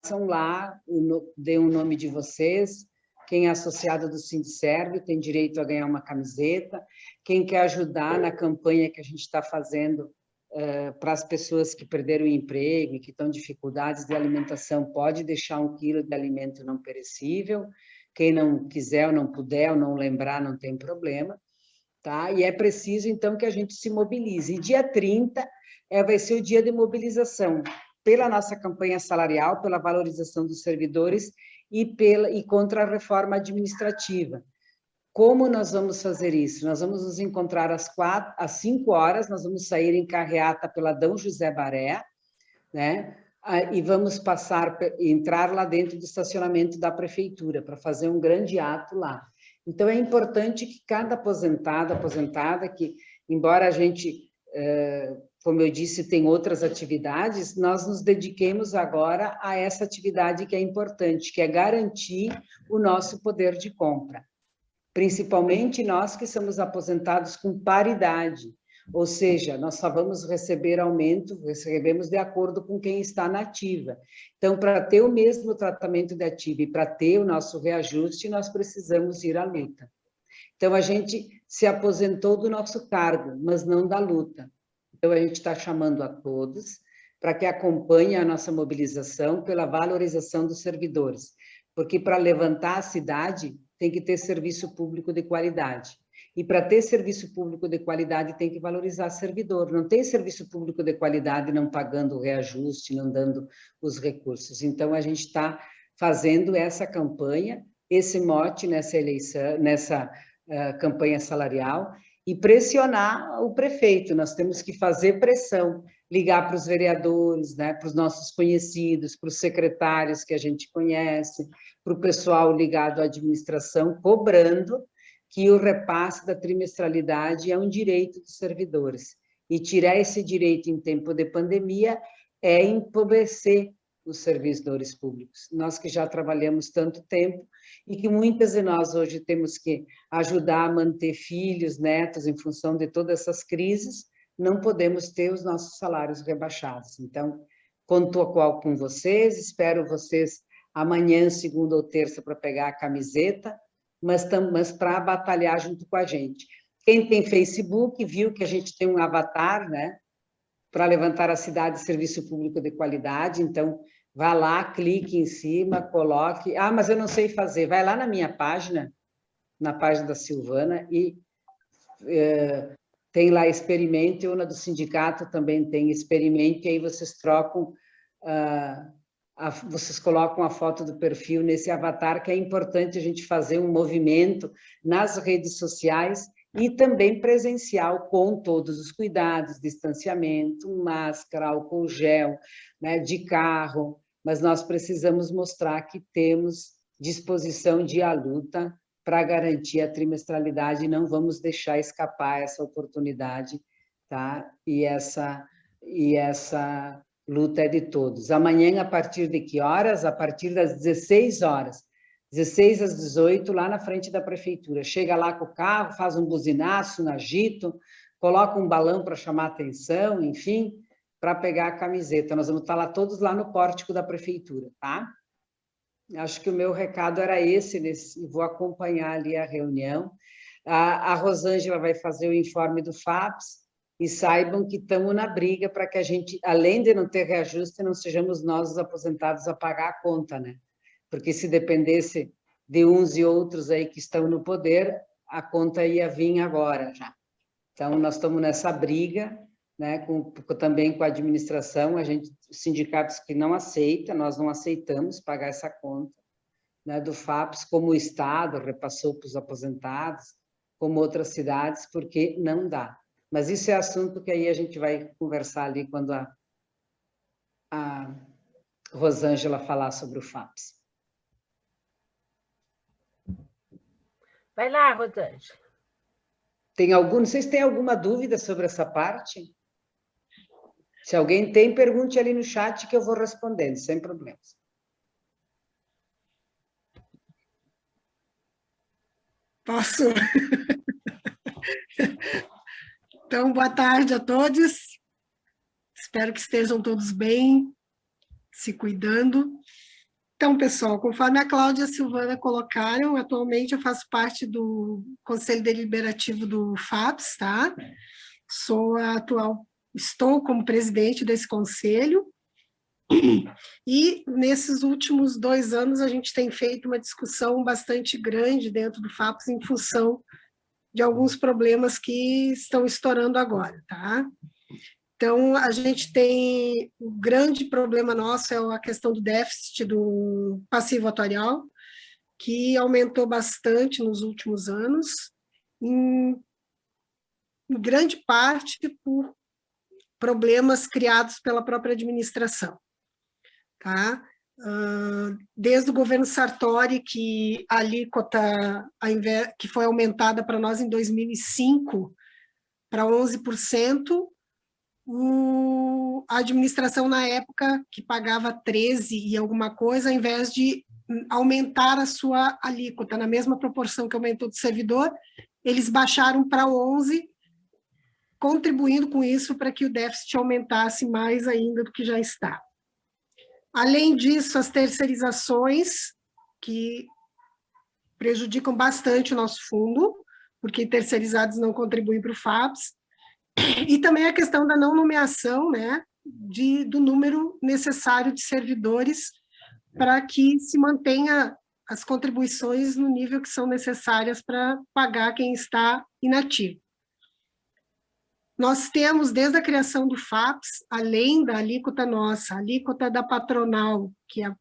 Façam lá, dê o nome de vocês. Quem é associado do Sindserv tem direito a ganhar uma camiseta. Quem quer ajudar na campanha que a gente está fazendo para as pessoas que perderam o emprego e que estão em dificuldades de alimentação, pode deixar 1 quilo de alimento não perecível. Quem não quiser ou não puder ou não lembrar, não tem problema. Tá? E é preciso, então, que a gente se mobilize. E dia 30 vai ser o dia de mobilização pela nossa campanha salarial, pela valorização dos servidores e contra a reforma administrativa. Como nós vamos fazer isso? Nós vamos nos encontrar às 5 horas, nós vamos sair em carreata pela D. José Baré, né? E vamos entrar lá dentro do estacionamento da prefeitura para fazer um grande ato lá. Então, é importante que cada aposentada, que, embora a gente, como eu disse, tem outras atividades, nós nos dediquemos agora a essa atividade que é importante, que é garantir o nosso poder de compra. Principalmente nós que somos aposentados com paridade, ou seja, nós só vamos receber aumento, recebemos de acordo com quem está na ativa. Então, para ter o mesmo tratamento de ativa e para ter o nosso reajuste, nós precisamos ir à luta. Então, a gente se aposentou do nosso cargo, mas não da luta. Então, a gente está chamando a todos para que acompanhem a nossa mobilização pela valorização dos servidores, porque para levantar a cidade tem que ter serviço público de qualidade. E para ter serviço público de qualidade tem que valorizar servidor. Não tem serviço público de qualidade não pagando o reajuste, não dando os recursos. Então, a gente está fazendo essa campanha, esse mote nessa eleição, nessa campanha salarial, e pressionar o prefeito. Nós temos que fazer pressão, ligar para os vereadores, né, para os nossos conhecidos, para os secretários que a gente conhece, para o pessoal ligado à administração, cobrando que o repasse da trimestralidade é um direito dos servidores. E tirar esse direito em tempo de pandemia é empobrecer os servidores públicos. Nós que já trabalhamos tanto tempo e que muitas de nós hoje temos que ajudar a manter filhos, netos, em função de todas essas crises, não podemos ter os nossos salários rebaixados. Então, conto com vocês, espero vocês amanhã, segunda ou terça, para pegar a camiseta, mas para batalhar junto com a gente. Quem tem Facebook viu que a gente tem um avatar, né, para levantar a cidade de serviço público de qualidade, então vá lá, clique em cima, coloque, mas eu não sei fazer, vai lá na minha página, na página da Silvana, e tem lá experimente, ou na do sindicato também tem experimente, e aí vocês trocam, vocês colocam a foto do perfil nesse avatar, que é importante a gente fazer um movimento nas redes sociais e também presencial, com todos os cuidados, distanciamento, máscara, álcool gel, né, de carro, mas nós precisamos mostrar que temos disposição de ir à luta para garantir a trimestralidade, e não vamos deixar escapar essa oportunidade, tá? E essa luta é de todos. Amanhã, a partir de que horas? A partir das 16 horas. 16 às 18, lá na frente da prefeitura. Chega lá com o carro, faz um buzinaço, um agito, coloca um balão para chamar atenção, enfim, para pegar a camiseta. Nós vamos estar lá todos lá no pórtico da prefeitura, tá? Acho que o meu recado era esse, e vou acompanhar ali a reunião. A Rosângela vai fazer o informe do FAPS, e saibam que estamos na briga para que a gente, além de não ter reajuste, não sejamos nós, os aposentados, a pagar a conta, né? Porque se dependesse de uns e outros aí que estão no poder, a conta ia vir agora já. Então, nós estamos nessa briga, né, também com a administração, os sindicatos que não aceitam, nós não aceitamos pagar essa conta, né, do FAPS, como o Estado repassou para os aposentados, como outras cidades, porque não dá. Mas isso é assunto que aí a gente vai conversar ali quando a Rosângela falar sobre o FAPS. Vai lá, Rosângela. Não sei se tem alguma dúvida sobre essa parte. Se alguém tem, pergunte ali no chat que eu vou respondendo, sem problemas. Posso? Então, boa tarde a todos. Espero que estejam todos bem, se cuidando. Então, pessoal, conforme a Cláudia e a Silvana colocaram, atualmente eu faço parte do Conselho Deliberativo do FAPES, tá? Estou como presidente desse conselho, e nesses últimos 2 anos a gente tem feito uma discussão bastante grande dentro do FAPES em função de alguns problemas que estão estourando agora, tá? Então, a gente tem, o grande problema nosso é a questão do déficit do passivo atuarial, que aumentou bastante nos últimos anos, em grande parte por problemas criados pela própria administração. Tá? Desde o governo Sartori, que a alíquota que foi aumentada para nós em 2005 para 11%, a administração, na época, que pagava 13 e alguma coisa, ao invés de aumentar a sua alíquota na mesma proporção que aumentou do servidor, eles baixaram para 11, contribuindo com isso para que o déficit aumentasse mais ainda do que já está. Além disso, as terceirizações, que prejudicam bastante o nosso fundo, porque terceirizados não contribuem para o FAPES, e também a questão da não nomeação, né, do número necessário de servidores para que se mantenha as contribuições no nível que são necessárias para pagar quem está inativo. Nós temos, desde a criação do FAPES, além da alíquota nossa, a alíquota da patronal, que é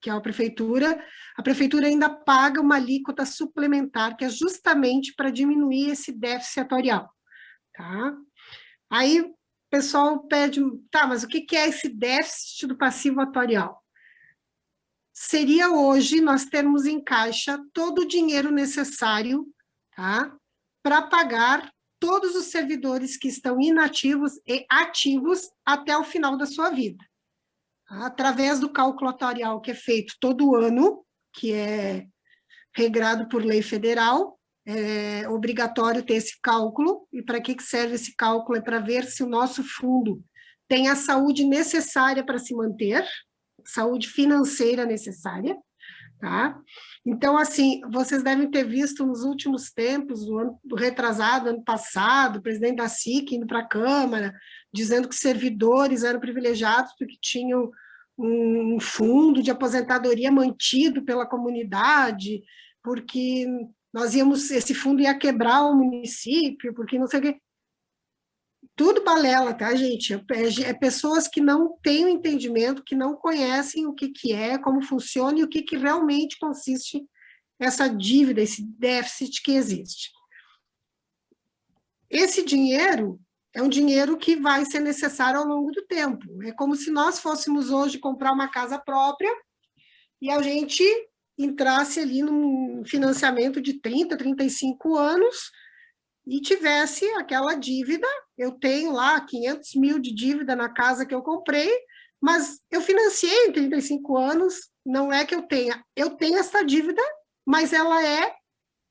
a prefeitura ainda paga uma alíquota suplementar, que é justamente para diminuir esse déficit atuarial. Tá? Aí o pessoal pede, tá, mas o que é esse déficit do passivo atuarial? Seria hoje nós termos em caixa todo o dinheiro necessário, tá, para pagar todos os servidores que estão inativos e ativos até o final da sua vida. Tá? Através do cálculo atuarial que é feito todo ano, que é regrado por lei federal, é obrigatório ter esse cálculo. E para que serve esse cálculo? É para ver se o nosso fundo tem a saúde necessária para se manter, saúde financeira necessária, tá? Então, assim, vocês devem ter visto nos últimos tempos, o ano retrasado, ano passado, o presidente da SIC indo para a Câmara, dizendo que servidores eram privilegiados porque tinham um fundo de aposentadoria mantido pela comunidade, porque esse fundo ia quebrar o município, porque não sei o quê. Tudo balela, tá, gente? É pessoas que não têm o entendimento, que não conhecem o que é, como funciona e o que realmente consiste essa dívida, esse déficit que existe. Esse dinheiro é um dinheiro que vai ser necessário ao longo do tempo. É como se nós fôssemos hoje comprar uma casa própria e a gente entrasse ali num financiamento de 30, 35 anos e tivesse aquela dívida. Eu tenho lá 500 mil de dívida na casa que eu comprei, mas eu financiei em 35 anos, não é que eu tenho essa dívida, mas ela é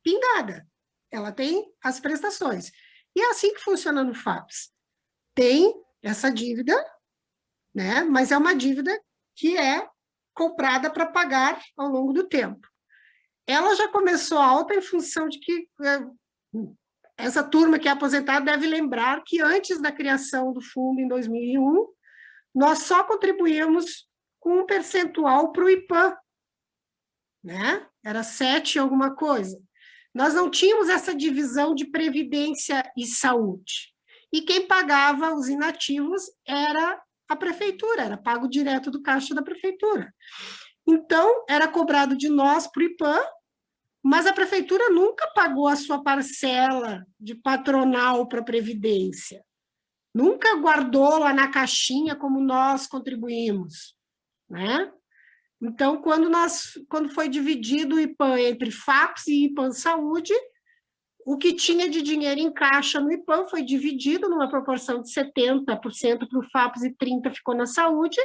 pingada, ela tem as prestações. E é assim que funciona no FAPES. Tem essa dívida, né, mas é uma dívida que é comprada para pagar ao longo do tempo. Ela já começou alta em função de que essa turma que é aposentada deve lembrar que antes da criação do fundo, em 2001, nós só contribuíamos com um percentual para o IPAM, né? Era 7 alguma coisa. Nós não tínhamos essa divisão de previdência e saúde. E quem pagava os inativos era a prefeitura, era pago direto do caixa da prefeitura. Então, era cobrado de nós para o IPAM, mas a prefeitura nunca pagou a sua parcela de patronal para a Previdência. Nunca guardou lá na caixinha como nós contribuímos, né? Então, quando foi dividido o IPAM entre FAPES e IPAM Saúde, o que tinha de dinheiro em caixa no IPAM foi dividido numa proporção de 70% para o FAPES e 30% ficou na saúde,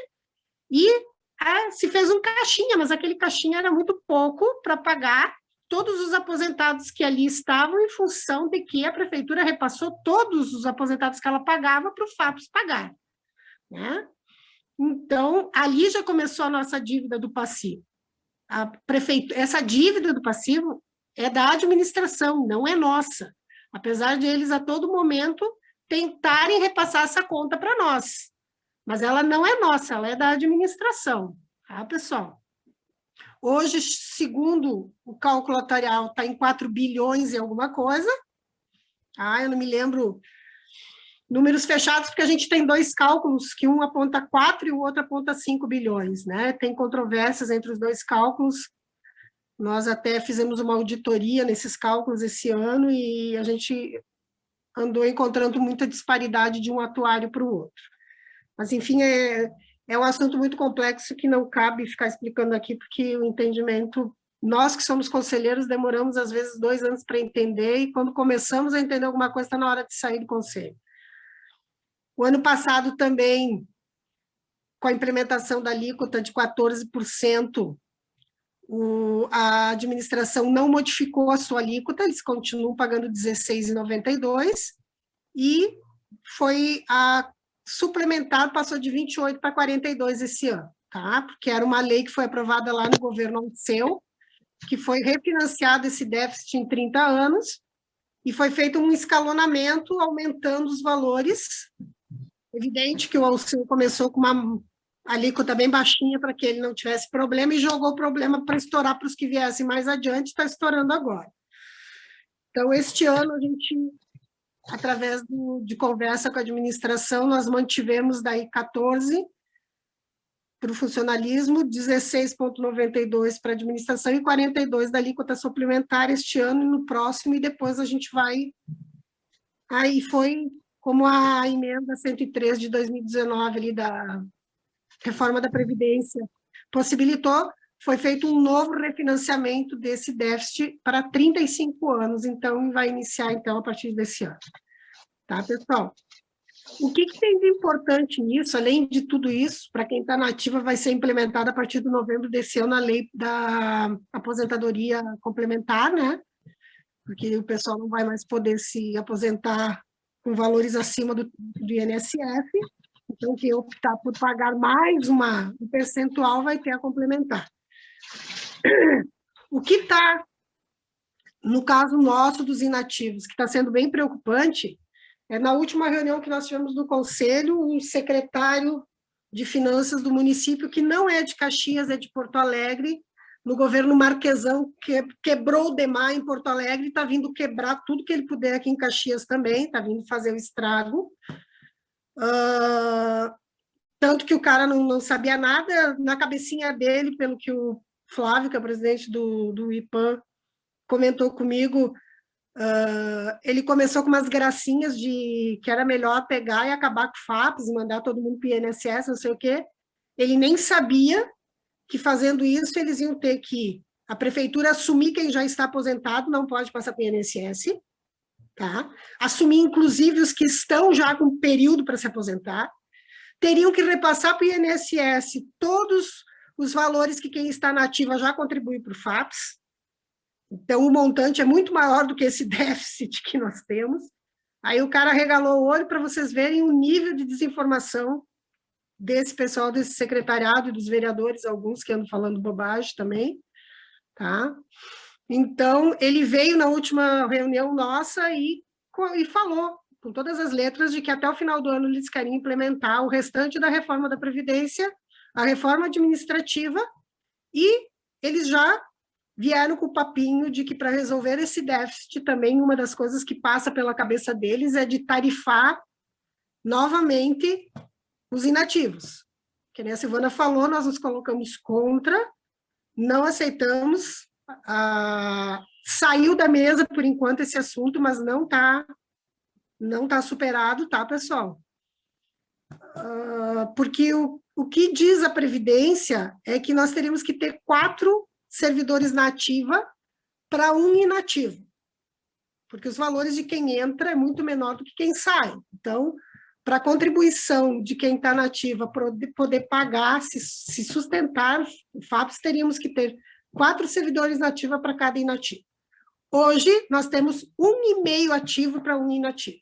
e se fez um caixinha, mas aquele caixinha era muito pouco para pagar todos os aposentados que ali estavam, em função de que a prefeitura repassou todos os aposentados que ela pagava para o FAPES pagar, né? Então, ali já começou a nossa dívida do passivo. essa dívida do passivo é da administração, não é nossa. Apesar de eles, a todo momento, tentarem repassar essa conta para nós. Mas ela não é nossa, ela é da administração, tá, pessoal? Hoje, segundo o cálculo atuarial, está em 4 bilhões e alguma coisa. Eu não me lembro números fechados, porque a gente tem 2 cálculos, que um aponta 4 e o outro aponta 5 bilhões, né? Tem controvérsias entre os 2 cálculos. Nós até fizemos uma auditoria nesses cálculos esse ano e a gente andou encontrando muita disparidade de um atuário para o outro. Mas, enfim, é um assunto muito complexo que não cabe ficar explicando aqui, porque o entendimento, nós que somos conselheiros, demoramos, às vezes, 2 anos para entender, e quando começamos a entender alguma coisa, está na hora de sair do conselho. O ano passado também, com a implementação da alíquota de 14%, a administração não modificou a sua alíquota, eles continuam pagando R$16,92, e foi suplementar, passou de 28 para 42 esse ano, tá? Porque era uma lei que foi aprovada lá no governo Alceu, que foi refinanciado esse déficit em 30 anos, e foi feito um escalonamento, aumentando os valores. Evidente que o Alceu começou com uma alíquota bem baixinha para que ele não tivesse problema e jogou o problema para estourar para os que viessem mais adiante, está estourando agora. Então, este ano, a gente, através de conversa com a administração, nós mantivemos daí 14 para o funcionalismo, 16,92 para a administração e 42 da alíquota suplementar este ano e no próximo, e depois a gente vai... Aí foi como a emenda 103 de 2019 ali da reforma da Previdência possibilitou, foi feito um novo refinanciamento desse déficit para 35 anos, então vai iniciar então a partir desse ano. Tá, pessoal? O que tem de importante nisso, além de tudo isso, para quem está na ativa, vai ser implementada a partir de novembro desse ano a lei da aposentadoria complementar, né? Porque o pessoal não vai mais poder se aposentar com valores acima do INSS, então quem optar por pagar mais um percentual vai ter a complementar. O que está, no caso nosso dos inativos, que está sendo bem preocupante, na última reunião que nós tivemos no Conselho, um secretário de Finanças do município, que não é de Caxias, é de Porto Alegre, no governo Marquesão, que quebrou o DEMAR em Porto Alegre, está vindo quebrar tudo que ele puder aqui em Caxias também, está vindo fazer o estrago. Tanto que o cara não sabia nada, na cabecinha dele, pelo que o Flávio, que é o presidente do IPAM, comentou comigo, ele começou com umas gracinhas de que era melhor pegar e acabar com o FAPES, e mandar todo mundo para o INSS, não sei o quê. Ele nem sabia que, fazendo isso, eles iam ter que a prefeitura assumir quem já está aposentado, não pode passar para o INSS, tá? Assumir, inclusive, os que estão já com período para se aposentar, teriam que repassar para o INSS todos os valores que quem está na ativa já contribui para o FAPES. Então, o montante é muito maior do que esse déficit que nós temos. Aí o cara regalou o olho para vocês verem o nível de desinformação desse pessoal, desse secretariado e dos vereadores, alguns que andam falando bobagem também, tá? Então, ele veio na última reunião nossa e falou, com todas as letras, de que até o final do ano eles querem implementar o restante da reforma da Previdência, a reforma administrativa, e eles já vieram com o papinho de que, para resolver esse déficit, também uma das coisas que passa pela cabeça deles é de tarifar novamente os inativos. Que nem a Silvana falou, nós nos colocamos contra, não aceitamos, saiu da mesa por enquanto esse assunto, mas não tá superado, tá, pessoal? Porque o que diz a Previdência é que nós teríamos que ter 4 servidores na ativa para um inativo, porque os valores de quem entra é muito menor do que quem sai. Então, para a contribuição de quem está na ativa poder pagar, se sustentar o FAPES, teríamos que ter 4 servidores na ativa para cada inativo. Hoje, nós temos 1,5 ativo para um inativo.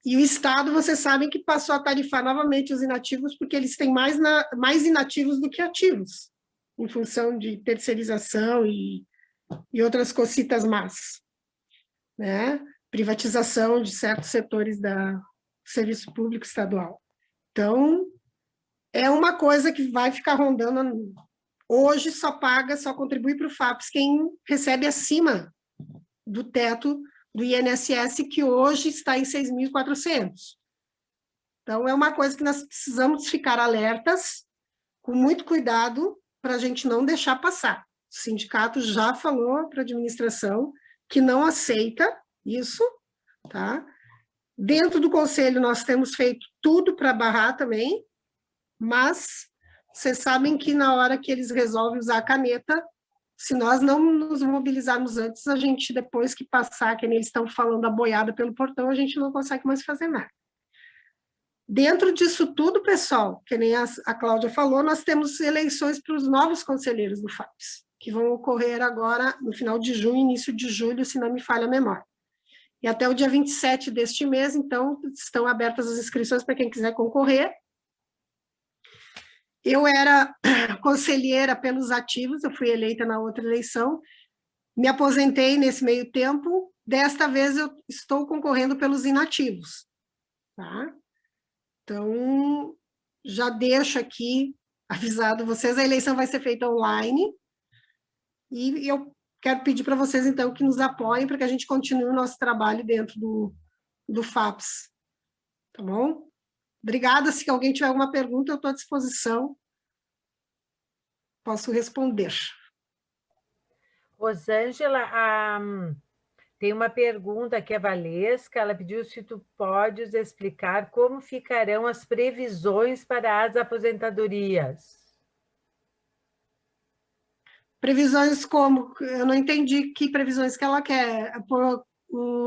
E o Estado, vocês sabem que passou a tarifar novamente os inativos, porque eles têm mais inativos do que ativos, em função de terceirização e outras cositas más, né? Privatização de certos setores do serviço público estadual. Então, é uma coisa que vai ficar rondando. Hoje só contribui para o FAPES quem recebe acima do teto do INSS, que hoje está em 6.400. Então, é uma coisa que nós precisamos ficar alertas, com muito cuidado, para a gente não deixar passar. O sindicato já falou para a administração que não aceita isso, tá? Dentro do conselho, nós temos feito tudo para barrar também, mas vocês sabem que na hora que eles resolvem usar a caneta, se nós não nos mobilizarmos antes, a gente, depois que passar, que nem eles estão falando, a boiada pelo portão, a gente não consegue mais fazer nada. Dentro disso tudo, pessoal, que nem a Cláudia falou, nós temos eleições para os novos conselheiros do FAPES, que vão ocorrer agora no final de junho, início de julho, se não me falha a memória. E até o dia 27 deste mês, então, estão abertas as inscrições para quem quiser concorrer. Eu era conselheira pelos ativos, eu fui eleita na outra eleição, me aposentei nesse meio tempo, desta vez eu estou concorrendo pelos inativos, tá? Então, já deixo aqui avisado vocês, a eleição vai ser feita online, e eu quero pedir para vocês, então, que nos apoiem para que a gente continue o nosso trabalho dentro do FAPES, tá bom? Obrigada, se alguém tiver alguma pergunta, eu estou à disposição, posso responder. Rosângela, tem uma pergunta que é Valesca, ela pediu se tu podes explicar como ficarão as previsões para as aposentadorias. Previsões como? Eu não entendi que previsões que ela quer.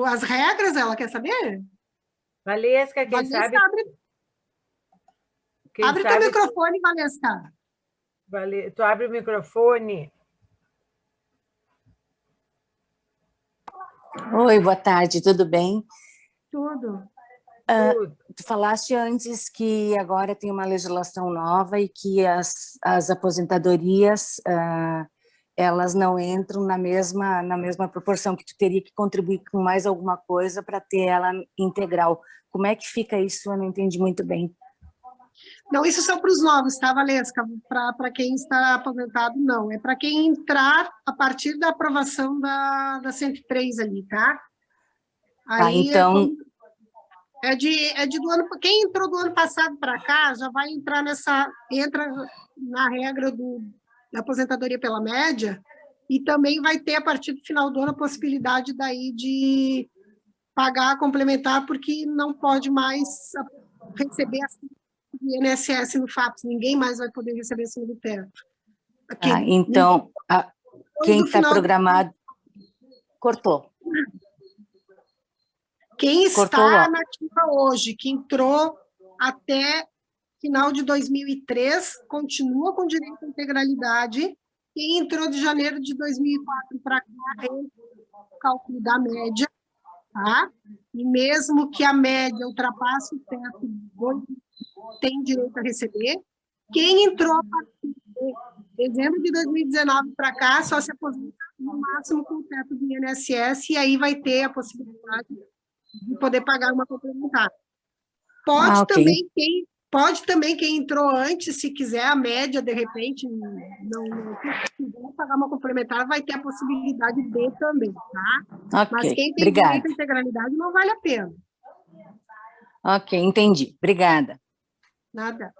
As regras ela quer saber? Valesca, quem Valesca, sabe... Abre teu microfone, Valesca. Tu abre o microfone. Oi, boa tarde, tudo bem? Tudo. Tu falaste antes que agora tem uma legislação nova e que as aposentadorias, elas não entram na mesma proporção, que tu teria que contribuir com mais alguma coisa para ter ela integral. Como é que fica isso? Eu não entendi muito bem. Não, isso são para os novos, tá, Valesca? Para quem está aposentado, não. É para quem entrar a partir da aprovação da 103 ali, tá? Aí então... É de do ano... Quem entrou do ano passado para cá já vai entrar entra na regra da aposentadoria pela média, e também vai ter, a partir do final do ano, a possibilidade daí de pagar a complementar, porque não pode mais receber acima do INSS no FAPES, ninguém mais vai poder receber acima do teto. Então, quem está programado... Cortou. Quem está nativa hoje, que entrou até final de 2003, continua com direito à integralidade. Quem entrou de janeiro de 2004 para cá, é o cálculo da média, tá? E mesmo que a média ultrapasse o teto, tem direito a receber. Quem entrou a partir de dezembro de 2019 para cá, só se aposenta no máximo com o teto do INSS, e aí vai ter a possibilidade de poder pagar uma complementar. Pode também quem entrou antes, se quiser, a média, de repente, não quiser pagar uma complementar, vai ter a possibilidade de também, tá? Mas quem tem direito à integralidade não vale a pena. Ok, entendi. Obrigada. Nada.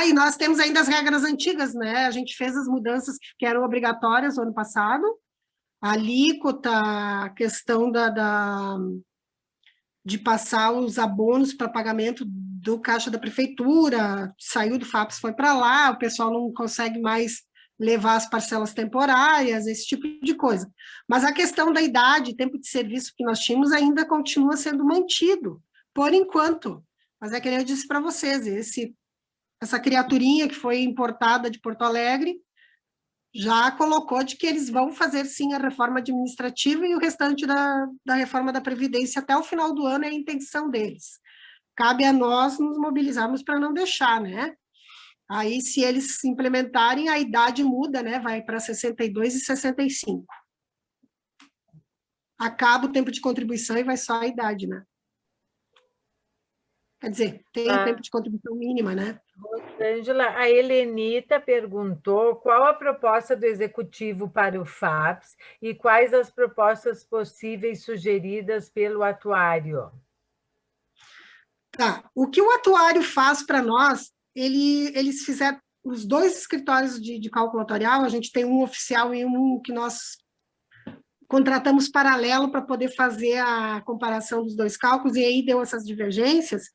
E nós temos ainda as regras antigas, né? A gente fez as mudanças que eram obrigatórias no ano passado, a alíquota, a questão de passar os abonos para pagamento do caixa da prefeitura, saiu do FAPES, foi para lá, o pessoal não consegue mais levar as parcelas temporárias, esse tipo de coisa. Mas a questão da idade, tempo de serviço que nós tínhamos ainda continua sendo mantido, por enquanto. Mas é que eu disse para vocês, essa criaturinha que foi importada de Porto Alegre, já colocou de que eles vão fazer, sim, a reforma administrativa e o restante da reforma da Previdência até o final do ano é a intenção deles. Cabe a nós nos mobilizarmos para não deixar, né? Aí, se eles implementarem, a idade muda, né? Vai para 62 e 65. Acaba o tempo de contribuição e vai só a idade, né? Quer dizer, tem o tempo de contribuição mínima, né? Rosângela, a Helenita perguntou qual a proposta do Executivo para o FAPS e quais as propostas possíveis sugeridas pelo atuário. Tá. O que o atuário faz para nós, eles fizeram os 2 escritórios de cálculo atuarial, a gente tem um oficial e um que nós contratamos paralelo para poder fazer a comparação dos 2 cálculos, e aí deu essas divergências.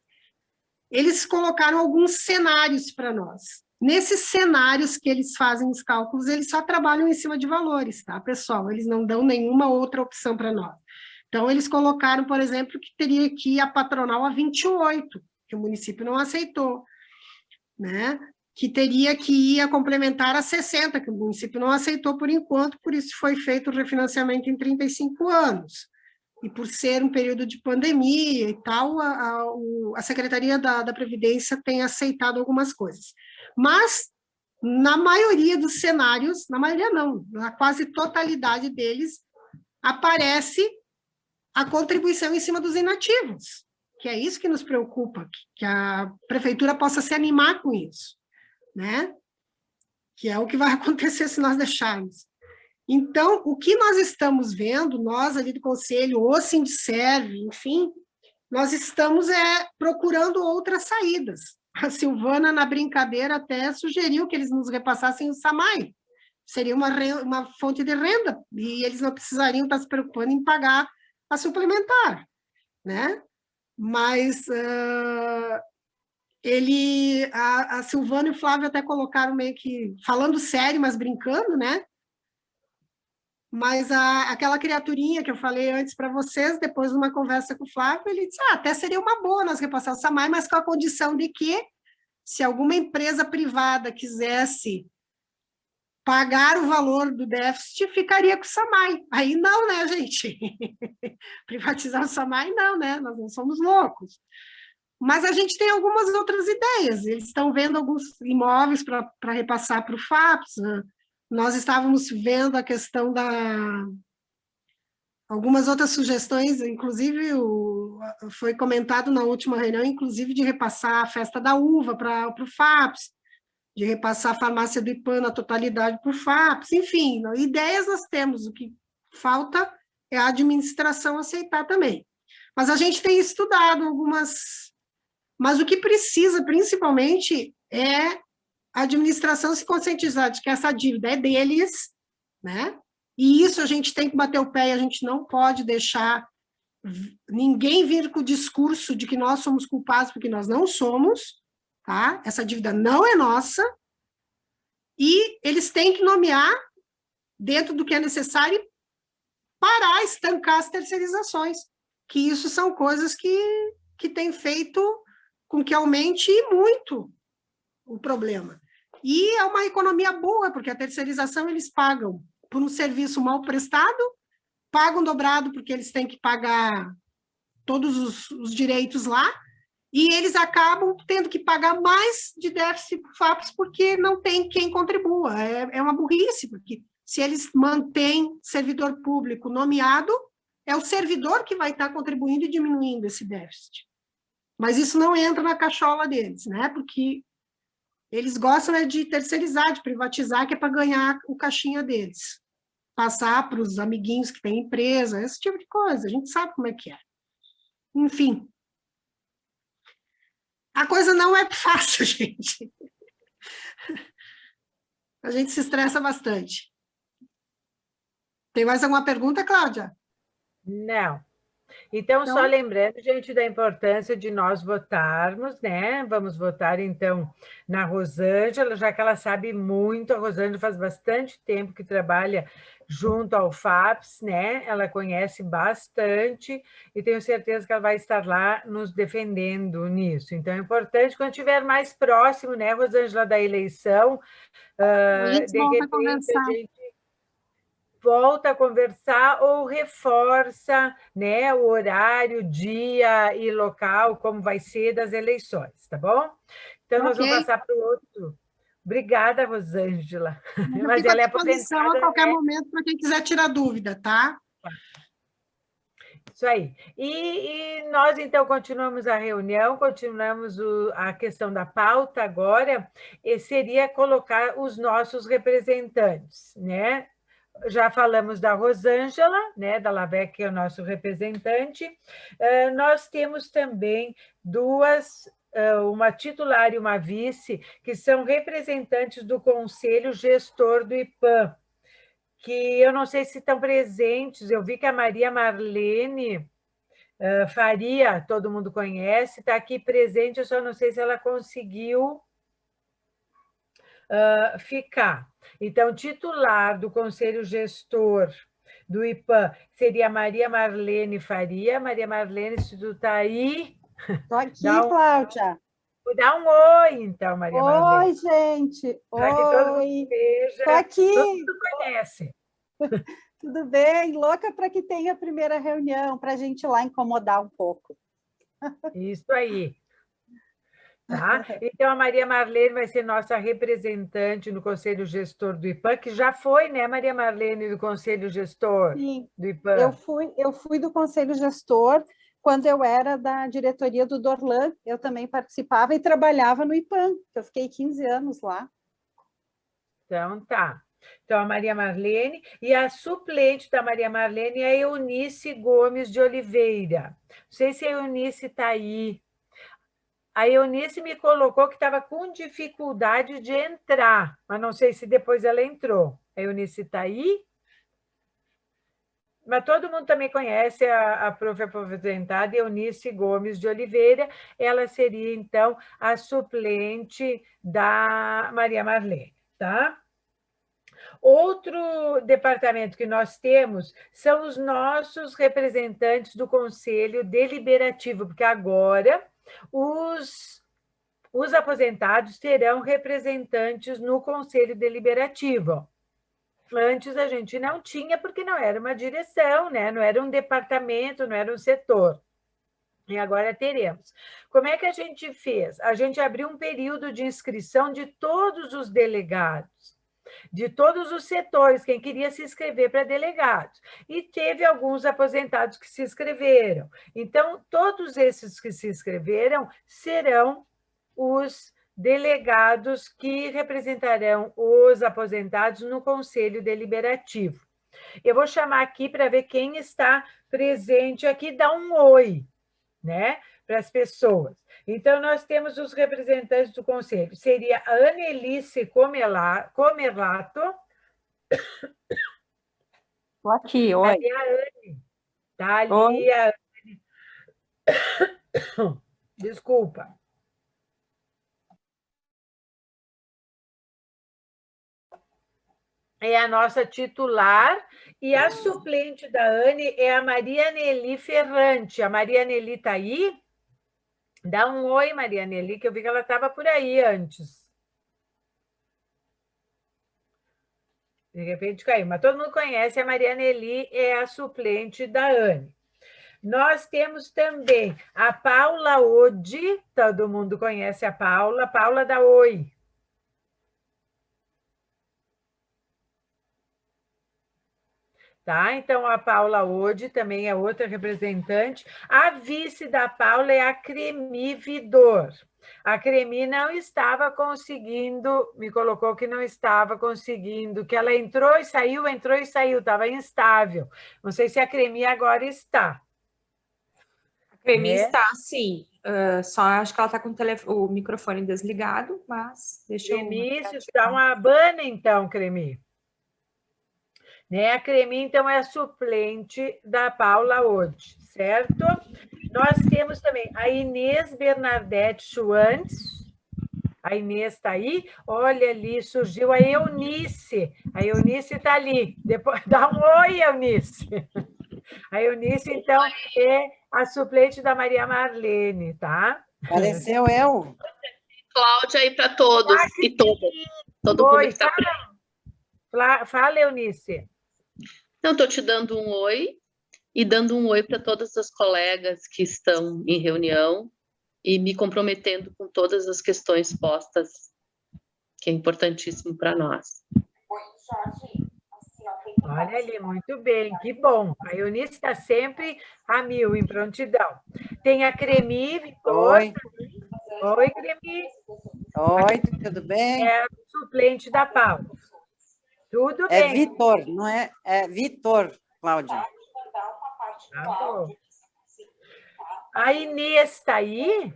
Eles colocaram alguns cenários para nós. Nesses cenários que eles fazem os cálculos, eles só trabalham em cima de valores, tá, pessoal? Eles não dão nenhuma outra opção para nós. Então, eles colocaram, por exemplo, que teria que ir a patronal a 28, que o município não aceitou, né? Que teria que ir a complementar a 60, que o município não aceitou por enquanto, por isso foi feito o refinanciamento em 35 anos. E por ser um período de pandemia e tal, a Secretaria da Previdência tem aceitado algumas coisas. Mas, na maioria dos cenários, na maioria não, na quase totalidade deles, aparece a contribuição em cima dos inativos, que é isso que nos preocupa, que a prefeitura possa se animar com isso, né? Que é o que vai acontecer se nós deixarmos. Então, o que nós estamos vendo, nós ali do Conselho, o Sindserv, enfim, nós estamos procurando outras saídas. A Silvana, na brincadeira, até sugeriu que eles nos repassassem o SAMAI. Seria uma fonte de renda, e eles não precisariam estar se preocupando em pagar a suplementar, né? Mas a Silvana e o Flávio até colocaram meio que, falando sério, mas brincando, né? Mas aquela criaturinha que eu falei antes para vocês, depois de uma conversa com o Flávio, ele disse, até seria uma boa nós repassar o SAMAI, mas com a condição de que, se alguma empresa privada quisesse pagar o valor do déficit, ficaria com o SAMAI. Aí não, né, gente? Privatizar o SAMAI, não, né? Nós não somos loucos. Mas a gente tem algumas outras ideias. Eles estão vendo alguns imóveis para repassar para o FAPS. Né? Nós estávamos vendo a questão algumas outras sugestões, inclusive foi comentado na última reunião, inclusive de repassar a festa da uva para o FAPS, de repassar a farmácia do IPAN na totalidade para o FAPS, enfim, ideias nós temos, o que falta é a administração aceitar também. Mas a gente tem estudado algumas... Mas o que precisa, principalmente, é a administração se conscientizar de que essa dívida é deles, né? E isso a gente tem que bater o pé, e a gente não pode deixar ninguém vir com o discurso de que nós somos culpados, porque nós não somos, tá? Essa dívida não é nossa, e eles têm que nomear, dentro do que é necessário, parar, estancar as terceirizações, que isso são coisas que têm feito com que aumente muito o problema. E é uma economia boa, porque a terceirização eles pagam por um serviço mal prestado, pagam dobrado porque eles têm que pagar todos os direitos lá, e eles acabam tendo que pagar mais de déficit para o FAPS porque não tem quem contribua. É uma burrice, porque se eles mantêm servidor público nomeado, é o servidor que vai estar contribuindo e diminuindo esse déficit. Mas isso não entra na cachola deles, né? Porque eles gostam de terceirizar, de privatizar, que é para ganhar o caixinha deles. Passar para os amiguinhos que têm empresa, esse tipo de coisa. A gente sabe como é que é. Enfim. A coisa não é fácil, gente. A gente se estressa bastante. Tem mais alguma pergunta, Cláudia? Não. Então, só lembrando, gente, da importância de nós votarmos, né? Vamos votar, então, na Rosângela, já que ela sabe muito. A Rosângela faz bastante tempo que trabalha junto ao FAPS, né? Ela conhece bastante e tenho certeza que ela vai estar lá nos defendendo nisso. Então, é importante, quando estiver mais próximo, né, Rosângela, da eleição, de repente a gente volta a conversar ou reforça, né, o horário, dia e local, como vai ser das eleições, tá bom? Então, nós vamos passar para o outro. Obrigada, Rosângela. Mas ela é aposentada, a qualquer momento, para quem quiser tirar dúvida, tá? Isso aí. E nós, então, continuamos a reunião, continuamos a questão da pauta agora, e seria colocar os nossos representantes, né? Já falamos da Rosângela, né, da LAVEC, que é o nosso representante. Nós temos também duas, uma titular e uma vice, que são representantes do Conselho Gestor do IPAM, que eu não sei se estão presentes, eu vi que a Maria Marlene Faria, todo mundo conhece, está aqui presente, eu só não sei se ela conseguiu ficar. Então, titular do Conselho Gestor do IPAM seria Maria Marlene Faria. Maria Marlene, se tu está aí... Estou aqui, Cláudia. Dá um oi, então, Maria Marlene. Oi, gente. Para que todo mundo veja. Estou aqui. Todo mundo conhece. Tudo bem? Louca para que tenha a primeira reunião, para a gente ir lá incomodar um pouco. Isso aí. Tá? Então, a Maria Marlene vai ser nossa representante no Conselho Gestor do IPAM, que já foi, né, Maria Marlene, do Conselho Gestor do IPAM? Eu fui do Conselho Gestor quando eu era da diretoria do Dorlan, eu também participava e trabalhava no IPAM, eu fiquei 15 anos lá. Então, tá. Então, a Maria Marlene, e a suplente da Maria Marlene é a Eunice Gomes de Oliveira. Não sei se a Eunice está aí. A Eunice me colocou que estava com dificuldade de entrar, mas não sei se depois ela entrou. A Eunice está aí? Mas todo mundo também conhece a prof. aposentada Eunice Gomes de Oliveira. Ela seria, então, a suplente da Maria Marlene, tá? Outro departamento que nós temos são os nossos representantes do Conselho Deliberativo, porque agora os aposentados terão representantes no Conselho Deliberativo. Antes a gente não tinha, porque não era uma direção, né? Não era um departamento, não era um setor. E agora teremos. Como é que a gente fez? A gente abriu um período de inscrição de todos os delegados, de todos os setores, quem queria se inscrever para delegados. E teve alguns aposentados que se inscreveram. Então, todos esses que se inscreveram serão os delegados que representarão os aposentados no Conselho Deliberativo. Eu vou chamar aqui para ver quem está presente aqui, dá um oi, né, para as pessoas. Então, nós temos os representantes do Conselho. Seria a Annelice Comerlato. Estou aqui, oi. Ali a Anne. Está ali oi. A Anne. Desculpa. É a nossa titular, e a suplente da Anne é a Maria Nelly Ferrante. A Maria Nelly está aí? Dá um oi, Maria Nelly, que eu vi que ela estava por aí antes. De repente caiu, mas todo mundo conhece, a Maria Nelly é a suplente da Anne. Nós temos também a Paula Odi, todo mundo conhece a Paula. Paula, dá oi. Tá? Então, a Paula Odi também é outra representante. A vice da Paula é a Cremi Vidor. A Cremi não estava conseguindo, me colocou que não estava conseguindo, que ela entrou e saiu, estava instável. Não sei se a Cremi agora está. A Cremi está, sim. Só acho que ela está com o microfone desligado, mas deixa Cremi, se dá uma bana, então, Cremi. né? A Cremi, então, é a suplente da Paula hoje, certo? Nós temos também a Inês Bernadette Schwantz. A Inês está aí. Olha ali, surgiu a Eunice. A Eunice está ali. Depois, dá um oi, Eunice. A Eunice, então, é a suplente da Maria Marlene, tá? Apareceu eu. Cláudia aí para todos e todas. Todo Oi, mundo que está presente. Fala, Eunice. Então, estou te dando um oi e dando um oi para todas as colegas que estão em reunião e me comprometendo com todas as questões postas, que é importantíssimo para nós. Olha ali, muito bem, que bom. A Eunice está sempre a mil, em prontidão. Tem a Cremi, Vitor. Oi. Oi, Cremi. Oi, tudo bem? É a suplente da Paula. Tudo É bem. Vitor, não é? É Vitor, Cláudia. Tá bom. A Inês está aí?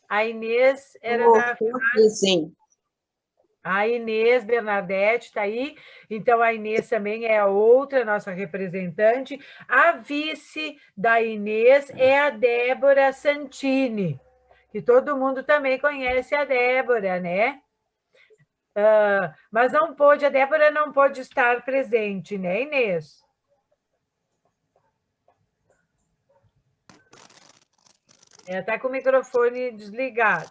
A Inês era da... Sim. A Inês Bernadette está aí, então a Inês também é a outra nossa representante. A vice da Inês é a Débora Santini, que todo mundo também conhece a Débora, né? Mas não pôde, a Débora não pôde estar presente, né, Inês? Ela está com o microfone desligado.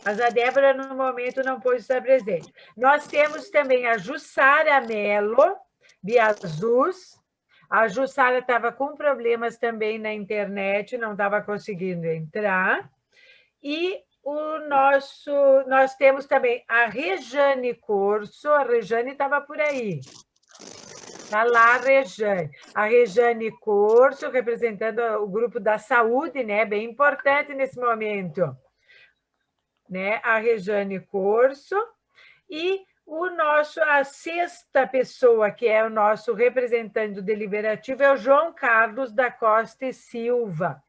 Mas a Débora, no momento, não pôde estar presente. Nós temos também a Jussara Mello, Biazus. A Jussara estava com problemas também na internet, não estava conseguindo entrar. E nós temos também a Rejane Corso. A Rejane estava por aí. Está lá a Rejane. A Rejane Corso, representando o grupo da saúde, né? Bem importante nesse momento. Né? A Rejane Corso, e a sexta pessoa, que é o nosso representante do deliberativo, é o João Carlos da Costa e Silva.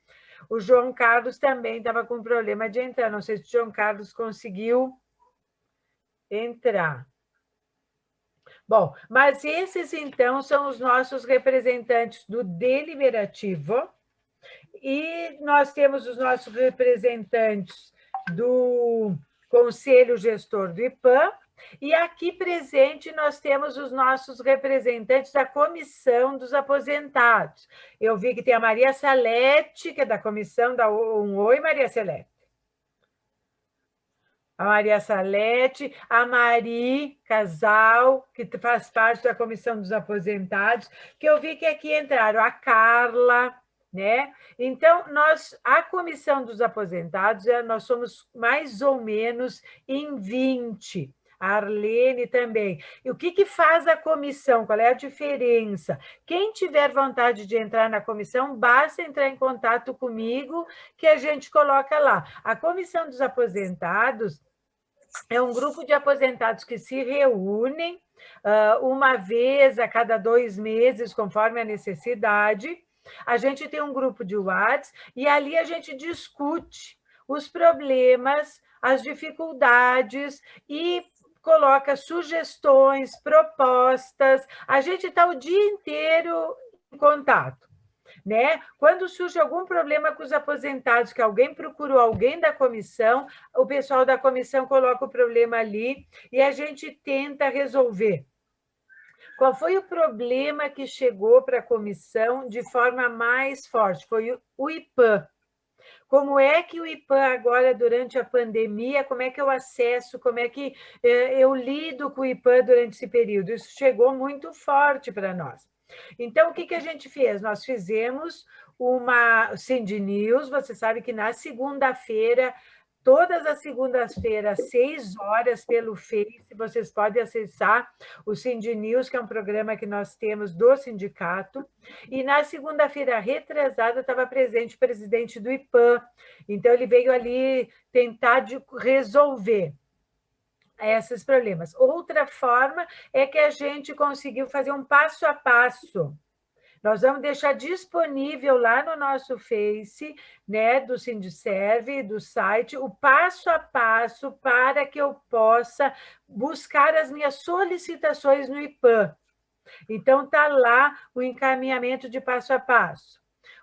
O João Carlos também estava com problema de entrar, não sei se o João Carlos conseguiu entrar. Bom, mas esses, então, são os nossos representantes do deliberativo, e nós temos os nossos representantes do Conselho Gestor do IPAM, e aqui presente nós temos os nossos representantes da Comissão dos Aposentados. Eu vi que tem a Maria Salete, que é da comissão da... Oi, Maria Salete. A Maria Salete, a Mari Casal, que faz parte da Comissão dos Aposentados, que eu vi que aqui entraram a Carla, né? Então, a Comissão dos Aposentados, nós somos mais ou menos em 20. A Arlene também. E o que faz a comissão? Qual é a diferença? Quem tiver vontade de entrar na comissão, basta entrar em contato comigo, que a gente coloca lá. A Comissão dos Aposentados é um grupo de aposentados que se reúnem uma vez a cada 2 meses, conforme a necessidade. A gente tem um grupo de WhatsApp e ali a gente discute os problemas, as dificuldades e coloca sugestões, propostas. A gente está o dia inteiro em contato, né? Quando surge algum problema com os aposentados, que alguém procurou alguém da comissão, o pessoal da comissão coloca o problema ali e a gente tenta resolver. Qual foi o problema que chegou para a comissão de forma mais forte? Foi o IPAM. Como é que o IPAM agora, durante a pandemia, como é que eu acesso, como é que eu lido com o IPAM durante esse período? Isso chegou muito forte para nós. Então, o que a gente fez? Nós fizemos uma Cindy News, você sabe que na segunda-feira, todas as segundas-feiras, 6 horas, pelo Face, vocês podem acessar o Cindy News, que é um programa que nós temos do sindicato. E na segunda-feira retrasada estava presente o presidente do IPAM. Então, ele veio ali tentar resolver esses problemas. Outra forma é que a gente conseguiu fazer um passo a passo, Nós vamos deixar disponível lá no nosso Face, né, do Sindiserve, do site, o passo a passo para que eu possa buscar as minhas solicitações no IPAM. Então, está lá o encaminhamento de passo a passo.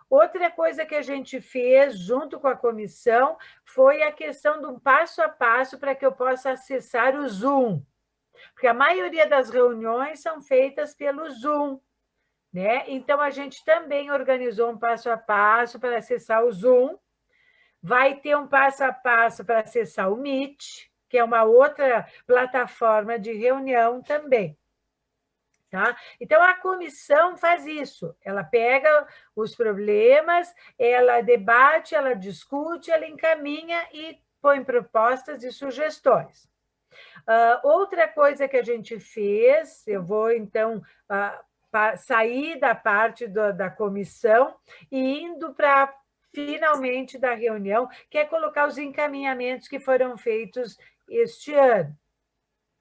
Outra coisa que a gente fez junto com a comissão foi a questão de um passo a passo para que eu possa acessar o Zoom, porque a maioria das reuniões são feitas pelo Zoom, né? Então, a gente também organizou um passo a passo para acessar o Zoom, vai ter um passo a passo para acessar o Meet, que é uma outra plataforma de reunião também. Tá? Então, a comissão faz isso, ela pega os problemas, ela debate, ela discute, ela encaminha e põe propostas e sugestões. Outra coisa que a gente fez, eu vou, então, sair da parte da comissão e indo para, finalmente, da reunião, que é colocar os encaminhamentos que foram feitos este ano.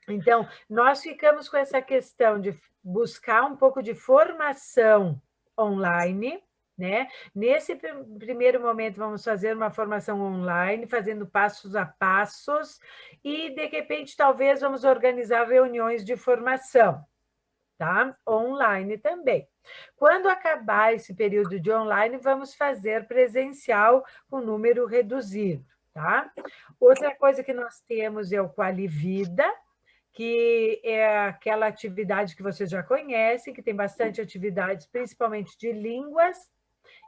Então, nós ficamos com essa questão de buscar um pouco de formação online, né? Nesse primeiro momento, vamos fazer uma formação online, fazendo passos a passos, e, de repente, talvez vamos organizar reuniões de formação, tá? Online também. Quando acabar esse período de online, vamos fazer presencial com número reduzido, tá? Outra coisa que nós temos é o Qualivida, que é aquela atividade que vocês já conhecem, que tem bastante atividades, principalmente de línguas,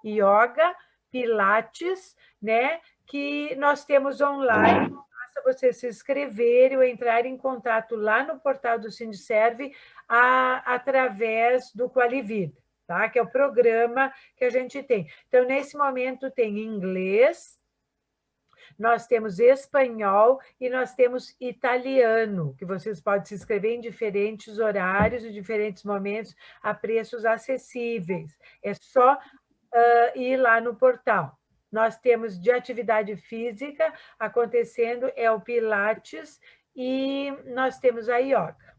yoga, pilates, né? Que nós temos online. Basta você se inscrever ou entrar em contato lá no portal do Sindiserve através do Qualivida, tá? Que é o programa que a gente tem. Então, nesse momento, tem inglês, nós temos espanhol e nós temos italiano, que vocês podem se inscrever em diferentes horários e diferentes momentos a preços acessíveis. É só ir lá no portal. Nós temos de atividade física acontecendo, é o Pilates, e nós temos a yoga,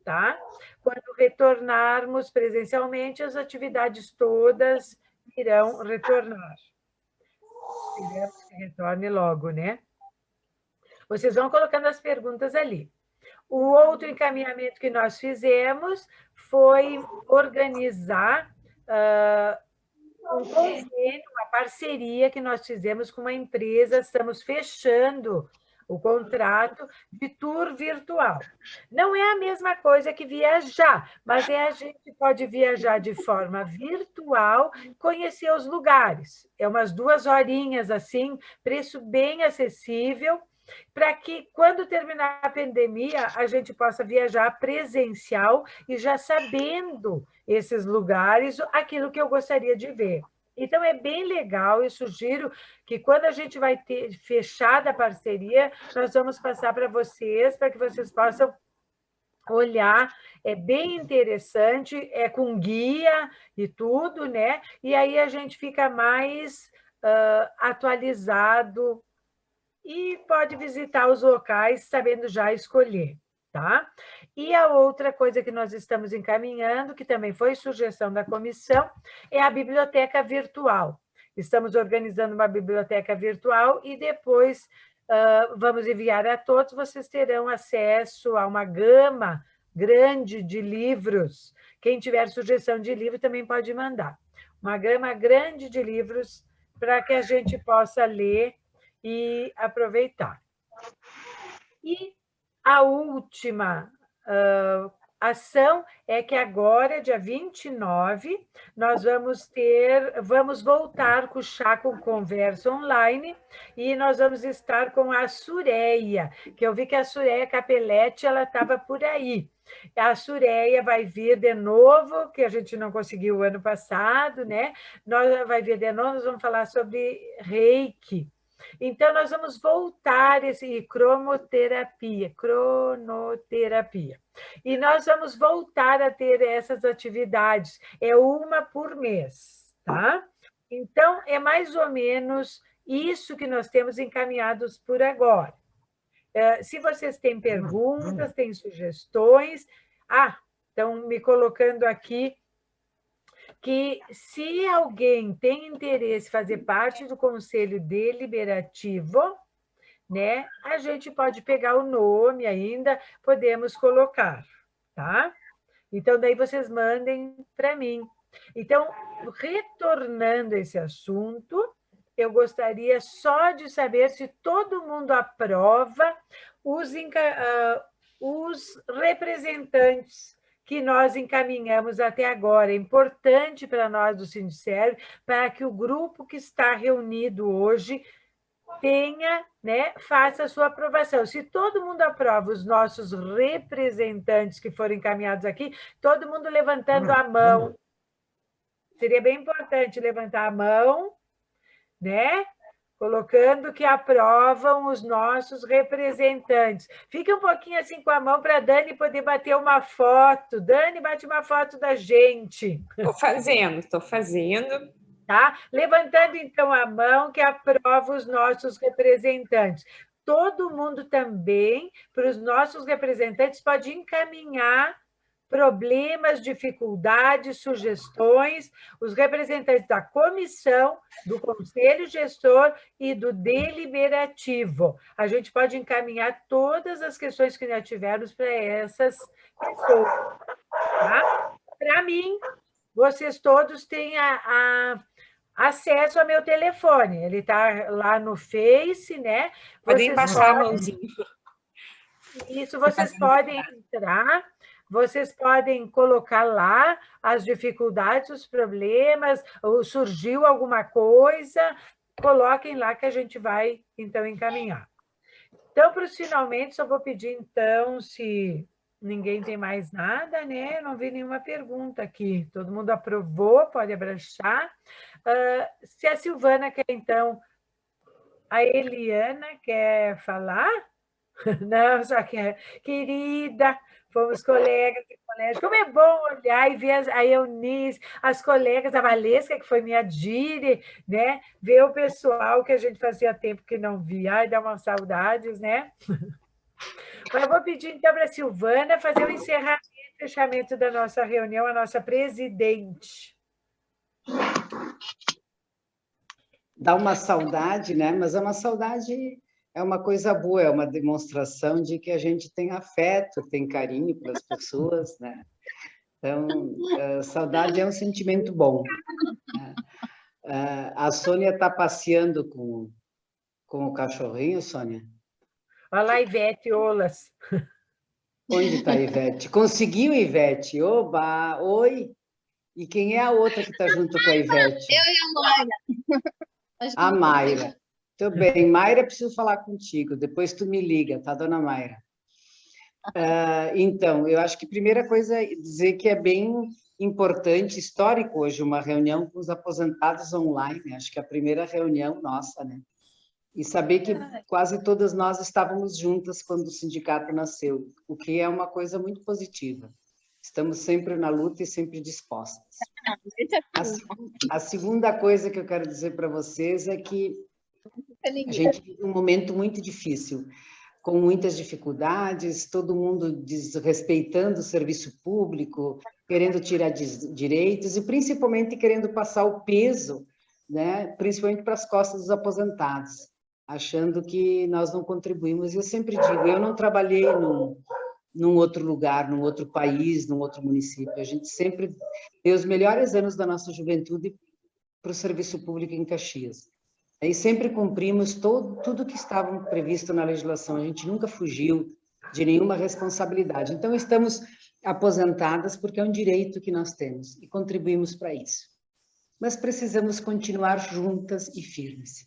tá? Quando retornarmos presencialmente, as atividades todas irão retornar. Esperamos que retorne logo, né? Vocês vão colocando as perguntas ali. O outro encaminhamento que nós fizemos foi organizar um convênio, uma parceria que nós fizemos com uma empresa, estamos fechando o contrato de tour virtual. Não é a mesma coisa que viajar, mas a gente pode viajar de forma virtual, conhecer os lugares. É umas 2 horinhas assim, preço bem acessível, para que, quando terminar a pandemia, a gente possa viajar presencial e já sabendo esses lugares, aquilo que eu gostaria de ver. Então, é bem legal, eu sugiro que, quando a gente vai ter fechada a parceria, nós vamos passar para vocês, para que vocês possam olhar. É bem interessante, é com guia e tudo, né? E aí a gente fica mais atualizado e pode visitar os locais sabendo já escolher, tá? E a outra coisa que nós estamos encaminhando, que também foi sugestão da comissão, é a biblioteca virtual. Estamos organizando uma biblioteca virtual e depois vamos enviar a todos, vocês terão acesso a uma gama grande de livros. Quem tiver sugestão de livro também pode mandar. Uma gama grande de livros para que a gente possa ler e aproveitar. E a última ação é que agora, dia 29, nós vamos voltar com o Chá com Conversa online, e nós vamos estar com a Sureia, que eu vi que a Sureia Capelletti, ela estava por aí. A Sureia vai vir de novo, que a gente não conseguiu o ano passado, né? Vai vir de novo, nós vamos falar sobre Reiki. Então, nós vamos voltar cronoterapia. E nós vamos voltar a ter essas atividades. É uma por mês, tá? Então, é mais ou menos isso que nós temos encaminhados por agora. Se vocês têm perguntas, têm sugestões... estão me colocando aqui que se alguém tem interesse em fazer parte do Conselho Deliberativo, né, a gente pode pegar o nome ainda, podemos colocar, tá? Então, daí vocês mandem para mim. Então, retornando a esse assunto, eu gostaria só de saber se todo mundo aprova os representantes que nós encaminhamos até agora. É importante para nós do Sindicerv, para que o grupo que está reunido hoje tenha, né, faça a sua aprovação. Se todo mundo aprova os nossos representantes que foram encaminhados aqui, todo mundo levantando a mão. Seria bem importante levantar a mão, né? Colocando que aprovam os nossos representantes. Fique um pouquinho assim com a mão para a Dani poder bater uma foto. Dani, bate uma foto da gente. Estou fazendo. Tá? Levantando, então, a mão que aprova os nossos representantes. Todo mundo também, para os nossos representantes, pode encaminhar problemas, dificuldades, sugestões, os representantes da comissão, do conselho gestor e do deliberativo. A gente pode encaminhar todas as questões que já tivemos para essas pessoas. Tá? Para mim, vocês todos têm acesso ao meu telefone. Ele está lá no Face, né? Podem baixar a mãozinha. Isso, vocês podem entrar, vocês podem colocar lá as dificuldades, os problemas, ou surgiu alguma coisa, coloquem lá que a gente vai, então, encaminhar. Então, para os finalmente, só vou pedir, então, se ninguém tem mais nada, né? Eu não vi nenhuma pergunta aqui. Todo mundo aprovou, pode abraçar. Se a Silvana quer, então, a Eliana quer falar? Não, só quer. Querida, fomos colegas de colégio. Como é bom olhar e ver a Eunice, as colegas, a Valesca, que foi minha dire, né? Ver o pessoal que a gente fazia tempo que não via. Ai, dá umas saudades, né? Mas eu vou pedir, então, para a Silvana fazer o encerramento e fechamento da nossa reunião, a nossa presidente. Dá uma saudade, né? Mas é uma saudade, é uma coisa boa, é uma demonstração de que a gente tem afeto, tem carinho pelas pessoas, né? Então, saudade é um sentimento bom. Né? A Sônia está passeando com o cachorrinho, Sônia? Olha lá, Ivete Olas. Onde está a Ivete? Conseguiu, Ivete? Oba! Oi! E quem é a outra que está junto com a Ivete? Eu e a Mayra. A Mayra. Muito bem. Mayra, preciso falar contigo. Depois tu me liga, tá, dona Mayra? Então, eu acho que a primeira coisa é dizer que é bem importante, histórico hoje, uma reunião com os aposentados online. Acho que é a primeira reunião nossa, né? E saber que quase todas nós estávamos juntas quando o sindicato nasceu, o que é uma coisa muito positiva. Estamos sempre na luta e sempre dispostas. A segunda coisa que eu quero dizer para vocês é que a gente vive um momento muito difícil, com muitas dificuldades, todo mundo desrespeitando o serviço público, querendo tirar direitos e principalmente querendo passar o peso, né, principalmente para as costas dos aposentados, achando que nós não contribuímos. Eu sempre digo, eu não trabalhei num outro lugar, num outro país, num outro município. A gente sempre deu os melhores anos da nossa juventude para o serviço público em Caxias. E sempre cumprimos tudo que estava previsto na legislação. A gente nunca fugiu de nenhuma responsabilidade. Então, estamos aposentadas porque é um direito que nós temos e contribuímos para isso. Mas precisamos continuar juntas e firmes,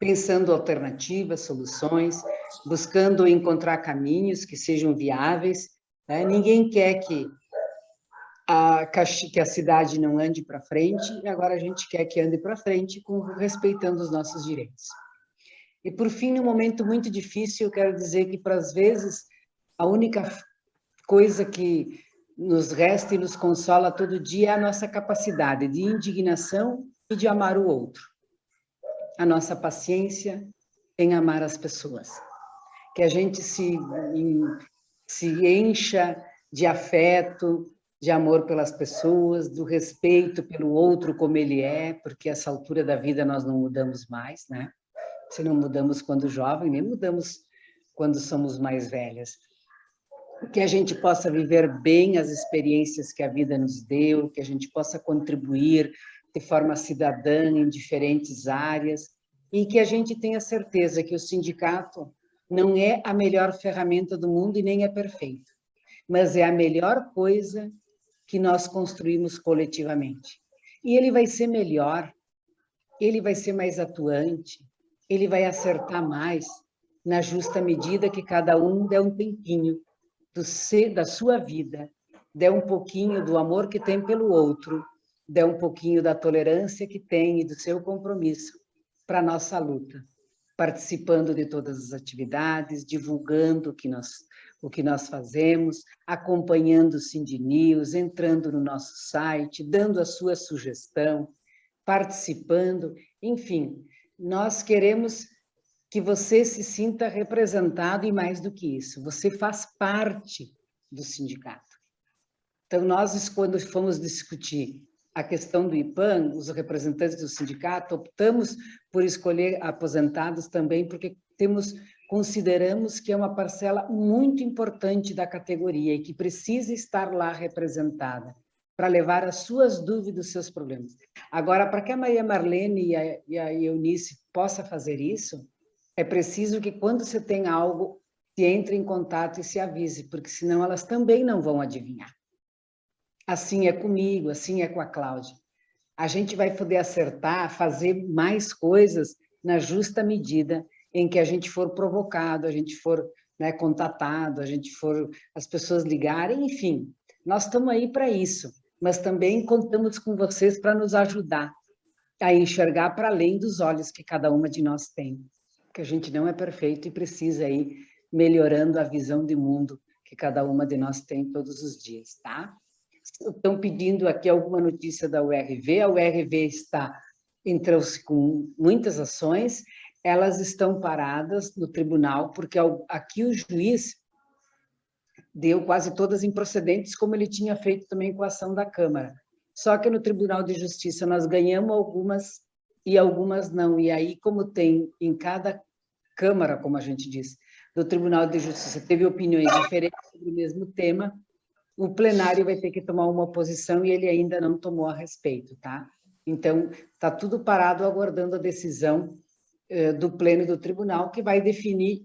pensando alternativas, soluções, buscando encontrar caminhos que sejam viáveis. Né? Ninguém quer que a cidade não ande para frente, e agora a gente quer que ande para frente, respeitando os nossos direitos. E, por fim, num momento muito difícil, eu quero dizer que, para às vezes, a única coisa que nos resta e nos consola todo dia é a nossa capacidade de indignação e de amar o outro. A nossa paciência em amar as pessoas. Que a gente se encha de afeto, de amor pelas pessoas, do respeito pelo outro como ele é, porque essa altura da vida nós não mudamos mais, né? Se não mudamos quando jovem, nem mudamos quando somos mais velhas. Que a gente possa viver bem as experiências que a vida nos deu, que a gente possa contribuir de forma cidadã em diferentes áreas e que a gente tenha certeza que o sindicato não é a melhor ferramenta do mundo e nem é perfeito, mas é a melhor coisa que nós construímos coletivamente. E ele vai ser melhor, ele vai ser mais atuante, ele vai acertar mais na justa medida que cada um der um tempinho da sua vida, der um pouquinho do amor que tem pelo outro, der um pouquinho da tolerância que tem e do seu compromisso para a nossa luta, participando de todas as atividades, divulgando o que nós fazemos, acompanhando o Sindinews, entrando no nosso site, dando a sua sugestão, participando, enfim, nós queremos que você se sinta representado e mais do que isso, você faz parte do sindicato. Então, nós, quando fomos discutir a questão do IPAM, os representantes do sindicato, optamos por escolher aposentados também, porque consideramos que é uma parcela muito importante da categoria e que precisa estar lá representada para levar as suas dúvidas, os seus problemas. Agora, para que a Maria Marlene e a Eunice possa fazer isso, é preciso que, quando você tem algo, se entre em contato e se avise, porque senão elas também não vão adivinhar. Assim é comigo, assim é com a Cláudia. A gente vai poder acertar, fazer mais coisas na justa medida em que a gente for provocado, a gente for, né, contatado, as pessoas ligarem, enfim. Nós estamos aí para isso, mas também contamos com vocês para nos ajudar a enxergar para além dos olhos que cada uma de nós tem. Que a gente não é perfeito e precisa ir melhorando a visão de mundo que cada uma de nós tem todos os dias, tá? Estão pedindo aqui alguma notícia da URV, a URV entrou com muitas ações, elas estão paradas no tribunal, porque aqui o juiz deu quase todas improcedentes, como ele tinha feito também com a ação da Câmara. Só que no Tribunal de Justiça nós ganhamos algumas e algumas não. E aí, como tem em cada Câmara, como a gente diz, do Tribunal de Justiça, teve opiniões diferentes sobre o mesmo tema, o plenário vai ter que tomar uma posição e ele ainda não tomou a respeito, tá? Então, está tudo parado aguardando a decisão do pleno do tribunal, que vai definir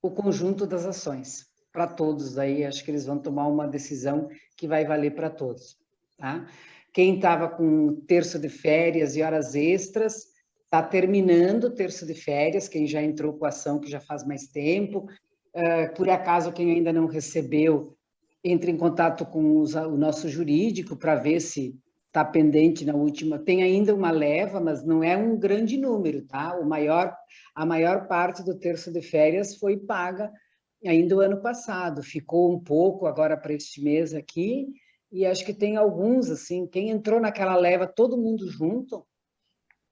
o conjunto das ações para todos. Aí acho que eles vão tomar uma decisão que vai valer para todos, tá? Quem estava com terço de férias e horas extras, está terminando o terço de férias, quem já entrou com a ação que já faz mais tempo. Por acaso, quem ainda não recebeu, entre em contato com o nosso jurídico para ver se está pendente na última. Tem ainda uma leva, mas não é um grande número, tá? A maior parte do terço de férias foi paga ainda o ano passado. Ficou um pouco agora para este mês aqui, e acho que tem alguns, assim, quem entrou naquela leva, todo mundo junto,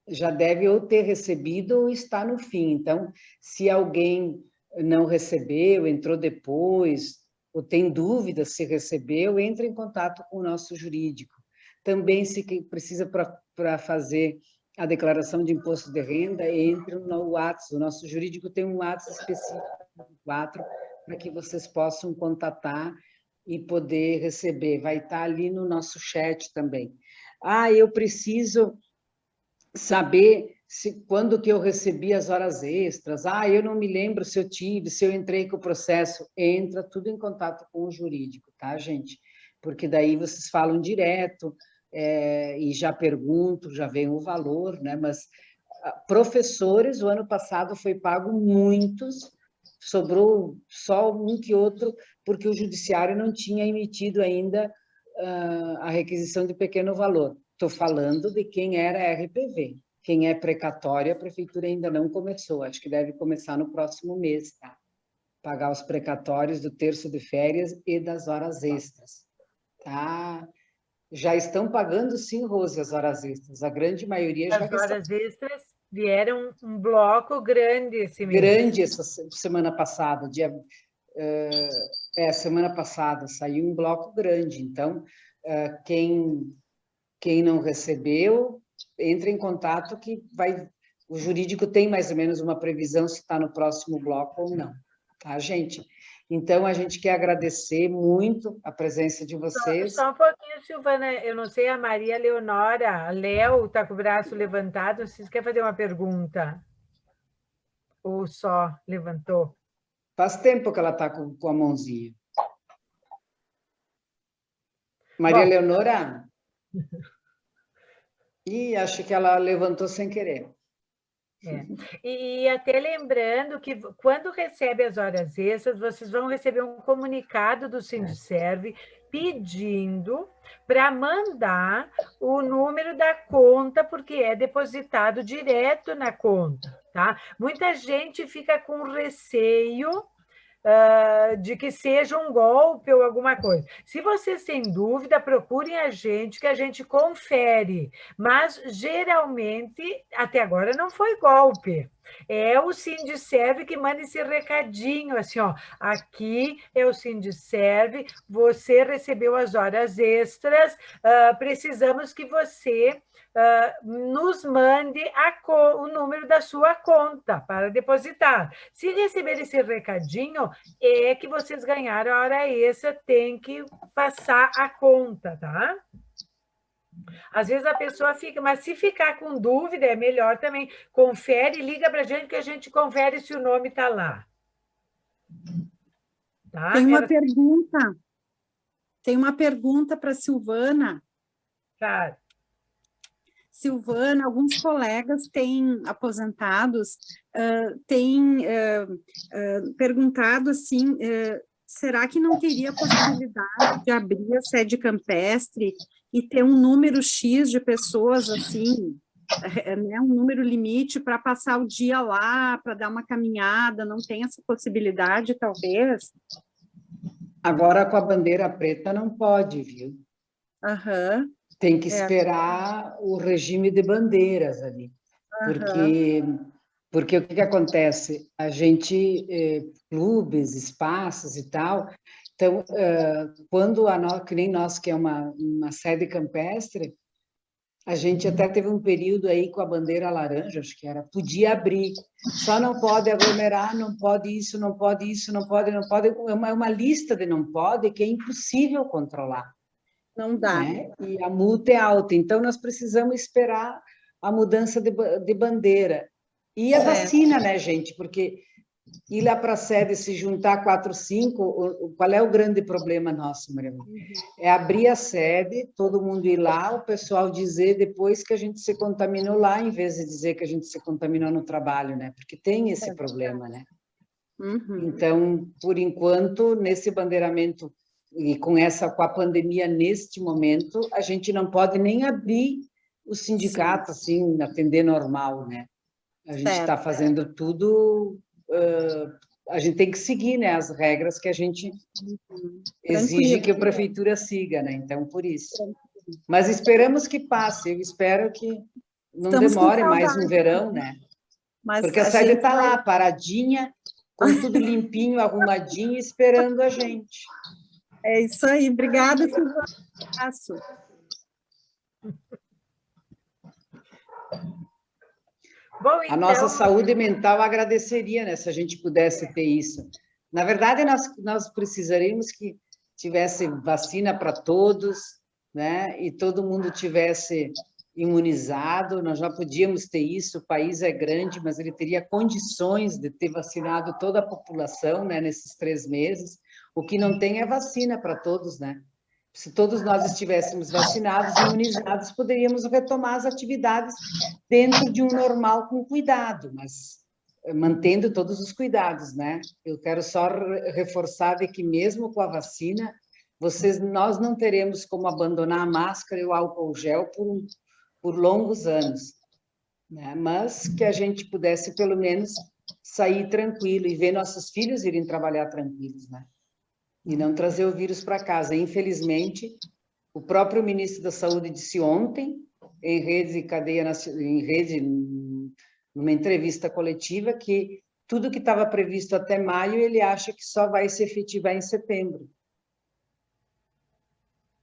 já deve ou ter recebido ou está no fim. Então, se alguém não recebeu, entrou depois, ou tem dúvida se recebeu, entre em contato com o nosso jurídico. Também, se precisa para fazer a declaração de imposto de renda, entre no WhatsApp. O nosso jurídico tem um WhatsApp específico, 4, para que vocês possam contatar e poder receber. Vai estar ali no nosso chat também. Eu preciso saber quando que eu recebi as horas extras. Eu não me lembro se eu tive, se eu entrei com o processo. Entra tudo em contato com o jurídico, tá, gente? Porque daí vocês falam direto e já perguntam, já vem o valor, né? Mas professores, o ano passado foi pago muitos, sobrou só um que outro, porque o judiciário não tinha emitido ainda a requisição de pequeno valor. Estou falando de quem era RPV. Quem é precatório, a prefeitura ainda não começou. Acho que deve começar no próximo mês, tá? Pagar os precatórios do terço de férias e das horas extras, tá? Já estão pagando, sim, Rose, as horas extras. A grande maioria já recebeu. As horas extras vieram um bloco grande esse mês. Grande essa semana passada, semana passada, saiu um bloco grande. Então, quem não recebeu, entre em contato que o jurídico tem mais ou menos uma previsão se está no próximo bloco ou não, tá, gente? Então, a gente quer agradecer muito a presença de vocês. Só um pouquinho, Silvana, eu não sei, a Maria Leonora, a Léo está com o braço levantado, vocês querem fazer uma pergunta? Ou só levantou? Faz tempo que ela está com a mãozinha. Maria Bom. Leonora? Acho que ela levantou sem querer. E até lembrando que quando recebe as horas extras, vocês vão receber um comunicado do Sindicerve pedindo para mandar o número da conta, porque é depositado direto na conta, tá? Muita gente fica com receio de que seja um golpe ou alguma coisa. Se vocês têm dúvida, procurem a gente, que a gente confere. Mas, geralmente, até agora não foi golpe. É o Sindicerve que manda esse recadinho, assim, ó, aqui é o Sindicerve, você recebeu as horas extras, precisamos que você nos mande o número da sua conta para depositar. Se receber esse recadinho, é que vocês ganharam a hora extra, tem que passar a conta, tá? Às vezes a pessoa fica, mas se ficar com dúvida, é melhor também. Confere, liga para a gente que a gente confere se o nome está lá. Tá? Tem uma pergunta para a Silvana. Claro. Silvana, alguns colegas têm aposentados, têm perguntado assim, será que não teria possibilidade de abrir a sede campestre e ter um número X de pessoas, assim, né, um número limite para passar o dia lá, para dar uma caminhada, não tem essa possibilidade, talvez? Agora, com a bandeira preta, não pode, viu? Aham. Tem que esperar o regime de bandeiras ali, porque o que acontece? A gente, clubes, espaços e tal, então, quando que nem nós, que é uma sede campestre, a gente até teve um período aí com a bandeira laranja, acho que era, podia abrir, só não pode aglomerar, não pode isso, não pode isso, não pode, é uma lista de não pode que é impossível controlar. Não dá. Né? E a multa é alta, então nós precisamos esperar a mudança de bandeira. E a vacina, né, gente? Porque ir lá para a sede, se juntar 4, 5, qual é o grande problema nosso, Maria? É abrir a sede, todo mundo ir lá, o pessoal dizer depois que a gente se contaminou lá, em vez de dizer que a gente se contaminou no trabalho, né? Porque tem esse problema, né? Então, por enquanto, nesse bandeiramento e com a pandemia neste momento, a gente não pode nem abrir o sindicato, assim, atender normal, né? A gente está fazendo tudo, a gente tem que seguir, né, as regras que a gente exige que a prefeitura siga, né? Então, por isso. Mas esperamos que passe, eu espero que não demore mais um verão, né? Porque a sede está lá, paradinha, com tudo limpinho, arrumadinho, esperando a gente. É isso aí, obrigada, Silvana. Bom, então... A nossa saúde mental agradeceria, né, se a gente pudesse ter isso. Na verdade, nós precisaríamos que tivesse vacina para todos, né, e todo mundo tivesse imunizado, nós já podíamos ter isso, o país é grande, mas ele teria condições de ter vacinado toda a população, né, nesses 3 meses. O que não tem é vacina para todos, né? Se todos nós estivéssemos vacinados, imunizados, poderíamos retomar as atividades dentro de um normal com cuidado, mas mantendo todos os cuidados, né? Eu quero só reforçar de que mesmo com a vacina, nós não teremos como abandonar a máscara e o álcool gel por longos anos, né? Mas que a gente pudesse pelo menos sair tranquilo e ver nossos filhos irem trabalhar tranquilos, né? E não trazer o vírus para casa. Infelizmente, o próprio ministro da Saúde disse ontem, numa entrevista coletiva, que tudo que estava previsto até maio, ele acha que só vai se efetivar em setembro.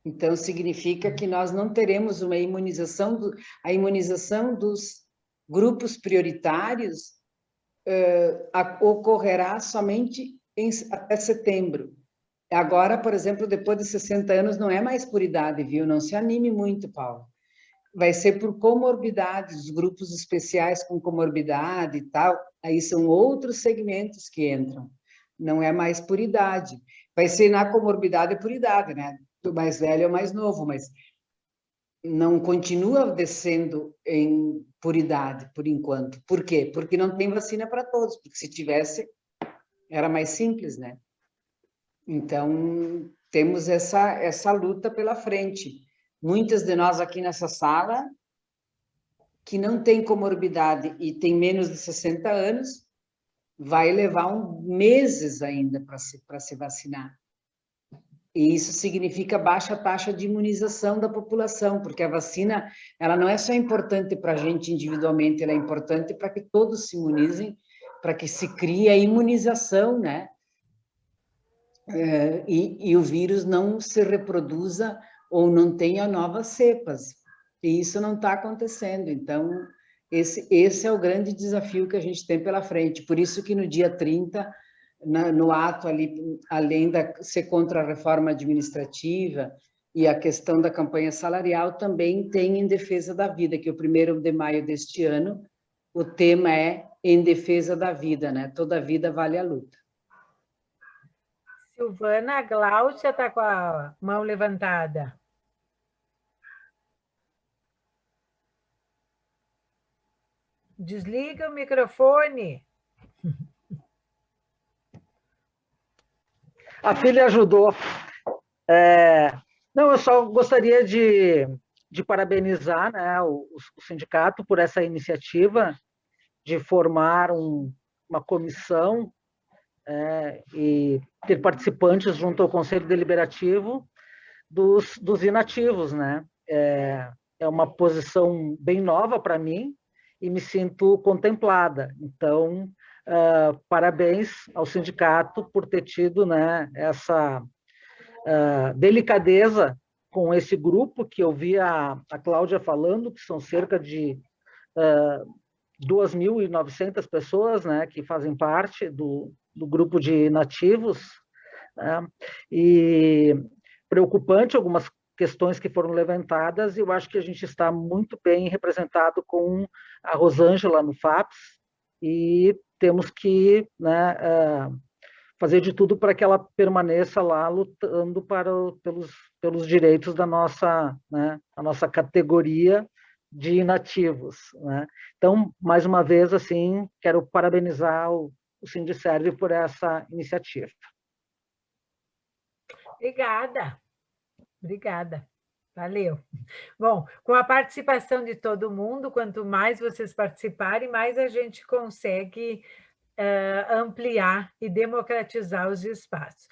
Então, significa que nós não teremos uma imunização, a imunização dos grupos prioritários ocorrerá somente até setembro. Agora, por exemplo, depois de 60 anos, não é mais por idade, viu? Não se anime muito, Paulo. Vai ser por comorbidades, os grupos especiais com comorbidade e tal, aí são outros segmentos que entram, não é mais por idade. Vai ser na comorbidade por idade, né? Do mais velho ao mais novo, mas não continua descendo por idade, por enquanto. Por quê? Porque não tem vacina para todos, porque se tivesse, era mais simples, né? Então, temos essa luta pela frente. Muitas de nós aqui nessa sala, que não tem comorbidade e tem menos de 60 anos, vai levar meses ainda para se vacinar. E isso significa baixa taxa de imunização da população, porque a vacina, ela não é só importante para a gente individualmente, ela é importante para que todos se imunizem, para que se crie a imunização, né? E o vírus não se reproduza ou não tenha novas cepas. E isso não está acontecendo. Então, esse é o grande desafio que a gente tem pela frente. Por isso que no dia 30, no ato ali, além de ser contra a reforma administrativa e a questão da campanha salarial, também tem em defesa da vida, que o 1º de maio deste ano, o tema é em defesa da vida, né? Toda vida vale a luta. Silvana, a Gláucia está com a mão levantada. Desliga o microfone. A filha ajudou. Não, eu só gostaria de parabenizar, né, o sindicato por essa iniciativa de formar uma comissão e ter participantes junto ao Conselho Deliberativo dos inativos, né? É uma posição bem nova para mim e me sinto contemplada. Então, parabéns ao sindicato por ter tido, né, essa delicadeza com esse grupo, que eu vi a Cláudia falando, que são cerca de 2.900 pessoas, né, que fazem parte do grupo de inativos, né, e preocupante algumas questões que foram levantadas, e eu acho que a gente está muito bem representado com a Rosângela no FAPS, e temos que, né, fazer de tudo para que ela permaneça lá lutando pelos direitos da nossa, né, a nossa categoria de inativos, né? Então, mais uma vez, assim, quero parabenizar o Sindicerv por essa iniciativa. Obrigada. Obrigada. Valeu. Bom, com a participação de todo mundo, quanto mais vocês participarem, mais a gente consegue ampliar e democratizar os espaços.